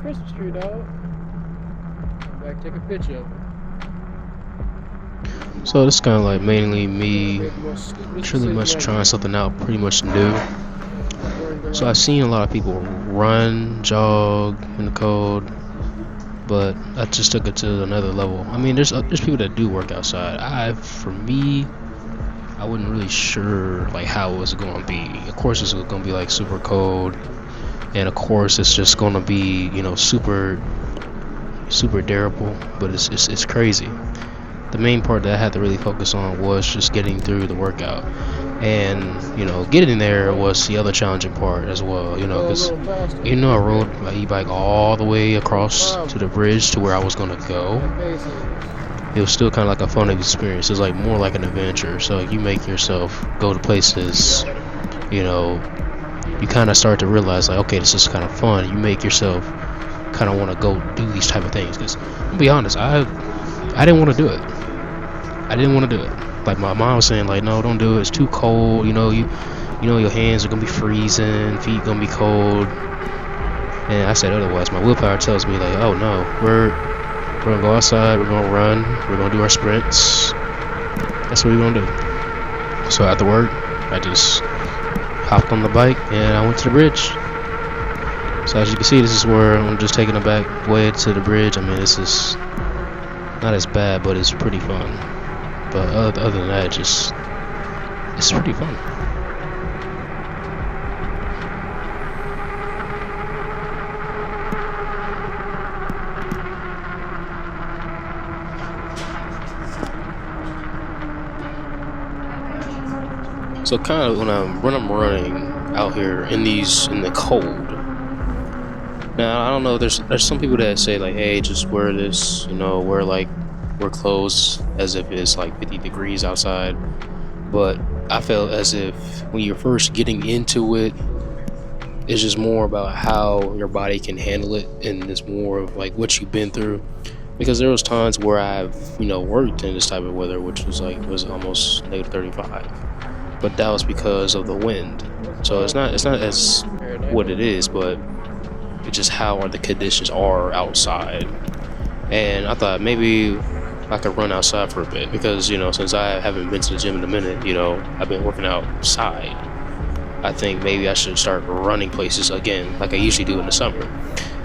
Christmas tree, dog. Back, take a picture of it. So this kind of like mainly me Maybe more truly much Mississippi trying something out pretty much new. So I've on. seen a lot of people run, jog in the cold, but I just took it to another level. I mean, there's people that do work outside. For me, I wasn't really sure like how it was going to be. Of course, it's going to be like super cold, and of course, it's just going to be super durable. But it's crazy. The main part that I had to really focus on was just getting through the workout, and getting there was the other challenging part as well. Because I rode my e-bike all the way across to the bridge to where I was going to go. It was still kind of like a fun experience. It was like more like an adventure. So you make yourself go to places, you kind of start to realize like, okay, this is kind of fun. You make yourself kind of want to go do these type of things. Because I'll be honest, I didn't want to do it. I didn't want to do it. Like my mom was saying, like, no, don't do it. It's too cold. Your hands are gonna be freezing, feet gonna be cold. And I said otherwise. My willpower tells me like, oh no, we're gonna go outside. We're gonna run. We're gonna do our sprints. That's what we're gonna do. So after work, I just hopped on the bike and I went to the bridge. So as you can see, this is where I'm just taking the back way to the bridge. I mean, this is not as bad, but it's pretty fun. But other than that, it's pretty fun. So kind of when I'm running out here in the cold. Now I don't know. There's some people that say like, hey, just wear this. Wear clothes as if it's like 50 degrees outside. But I felt as if when you're first getting into it, it's just more about how your body can handle it, and it's more of like what you've been through. Because there was times where I've worked in this type of weather, which was almost -35, but that was because of the wind. So it's not as what it is, but it's just how the conditions are outside. And I thought maybe I could run outside for a bit because since I haven't been to the gym in a minute, I've been working outside. I think maybe I should start running places again like I usually do in the summer.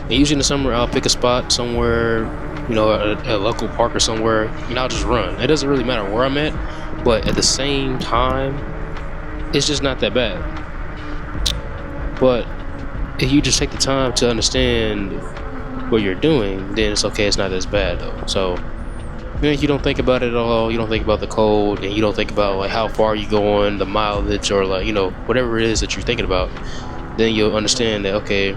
And usually in the summer I'll pick a spot somewhere, a local park or somewhere, and I'll just run. It doesn't really matter where I'm at, but at the same time, it's just not that bad. But if you just take the time to understand what you're doing, then it's okay. It's not as bad though. So you don't think about it at all. You don't think about the cold, and you don't think about like how far you going, the mileage, or like whatever it is that you're thinking about. Then you'll understand that okay,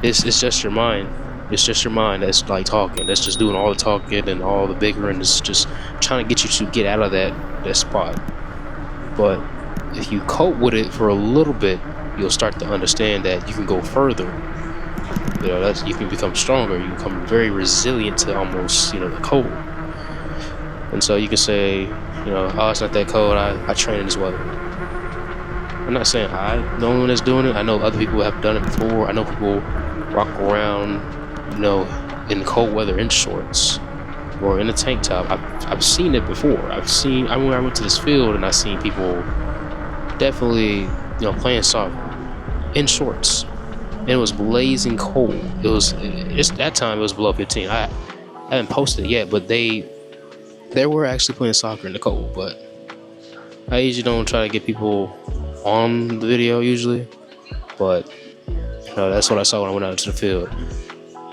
it's just your mind. It's just your mind that's like talking. That's just doing all the talking and all the bickering. It's just trying to get you to get out of that spot. But if you cope with it for a little bit, you'll start to understand that you can go further. You can become stronger. You become very resilient to almost the cold. And so you can say oh, it's not that cold. I train in this weather. I'm not saying I'm the only one that's doing it. I know other people have done it before. I know people walk around in cold weather in shorts or in a tank top. I've seen it before. I went to this field and I seen people definitely playing soccer in shorts. And it was blazing cold. It's that time it was below 15. I haven't posted it yet, but they were actually playing soccer in the cold. But I usually don't try to get people on the video usually, but that's what I saw when I went out to the field.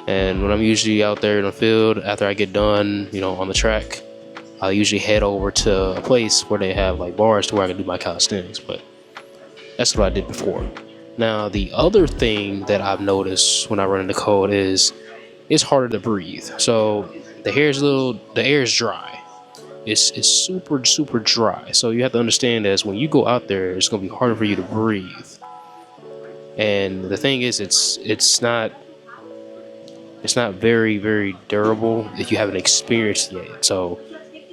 And when I'm usually out there in the field after I get done on the track, I'll usually head over to a place where they have like bars to where I can do my calisthenics. But that's what I did before. Now, the other thing that I've noticed when I run in the cold is it's harder to breathe. So the air is dry. It's super, super dry. So you have to understand that when you go out there, it's going to be harder for you to breathe. And the thing is, it's not very, very durable if you haven't experienced it yet. So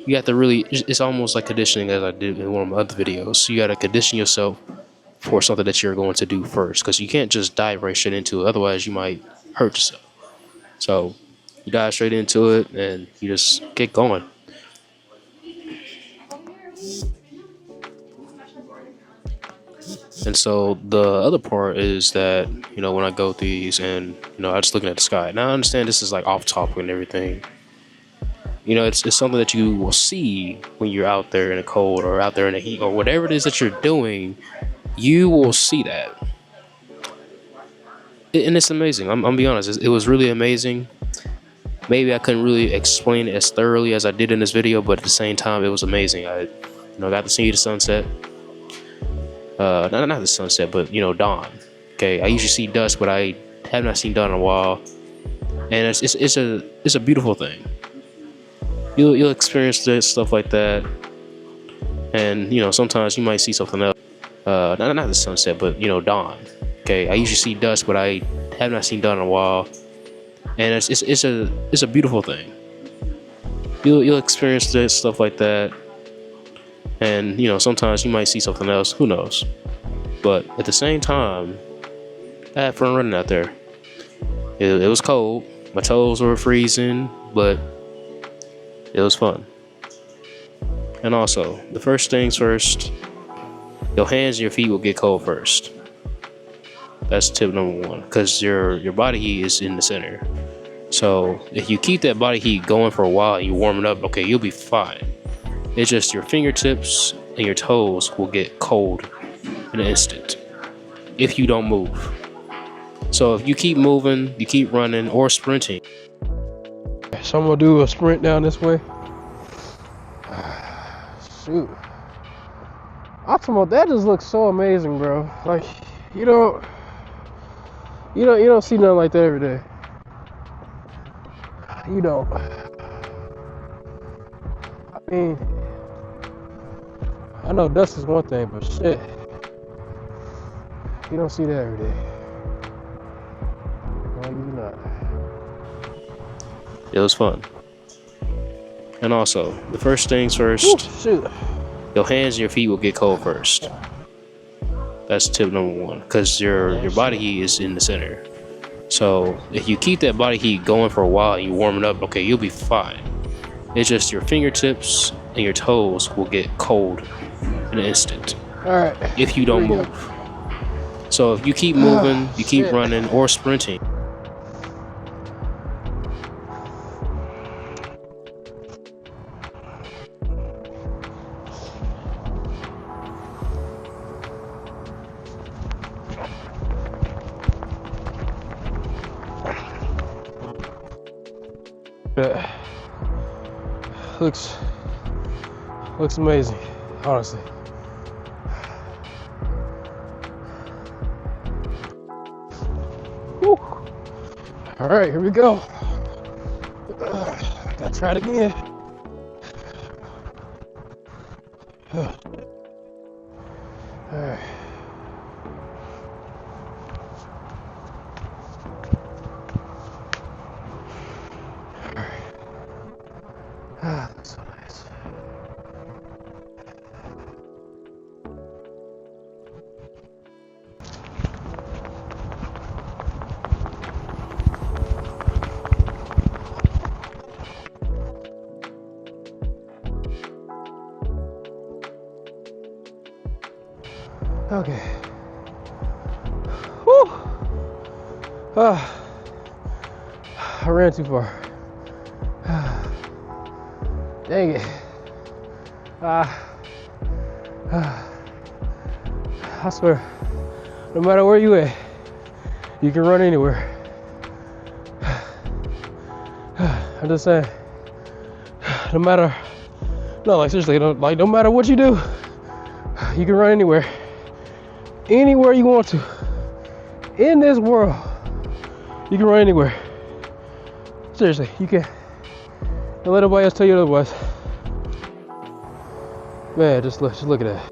you have to it's almost like conditioning, as I did in one of my other videos. So you got to condition yourself for something that you're going to do first, because you can't just dive right straight into it. Otherwise you might hurt yourself. So you dive straight into it and you just get going. And so the other part is that, when I go through these and, I'm just looking at the sky. Now I understand this is like off topic and everything. It's something that you will see when you're out there in the cold or out there in the heat or whatever it is that you're doing, you will see that. And it's amazing. I'm gonna be honest, it was really amazing. Maybe I couldn't really explain it as thoroughly as I did in this video, but at the same time, it was amazing. I got to see the sunset. Not the sunset, but dawn. Okay, I usually see dusk, but I have not seen dawn in a while, and it's a beautiful thing. You'll experience stuff like that, and sometimes you might see something else. Not the sunset, but dawn. Okay, I usually see dusk, but I have not seen dawn in a while, and it's a beautiful thing. You'll experience stuff like that, and sometimes you might see something else. Who knows? But at the same time, I had fun running out there. It was cold. My toes were freezing, but it was fun. And also, the first things first, your hands and your feet will get cold first. That's tip number one, because your body heat is in the center. So if you keep that body heat going for a while and you warm it up, okay, you'll be fine. It's just your fingertips and your toes will get cold in an instant if you don't move. So if you keep moving, you keep running or sprinting. So I'm gonna do a sprint down this way. Shoot. Optimal, that just looks so amazing, bro. Like, you don't see nothing like that every day. You don't. I mean, I know dust is one thing, but shit, you don't see that every day. No, you do not. It was fun. And also, the first things first, Ooh, shoot. Your hands and your feet will get cold first. That's tip number one, because your body heat is in the center. So if you keep that body heat going for a while and you warm it up, okay, you'll be fine. It's just your fingertips and your toes will get cold in an instant. All right. If you don't move. So if you keep moving, you keep running or sprinting. Looks amazing, honestly. Whew. All right, here we go. Gotta try it again. All right. Ah, that's so nice. Okay. Whew. I ran too far. Dang it. I swear, no matter where you at, you can run anywhere. I'm just saying, no matter what you do, you can run anywhere. Anywhere you want to. In this world, you can run anywhere. Seriously, you can. Don't let nobody else tell you otherwise. Man, just look at that.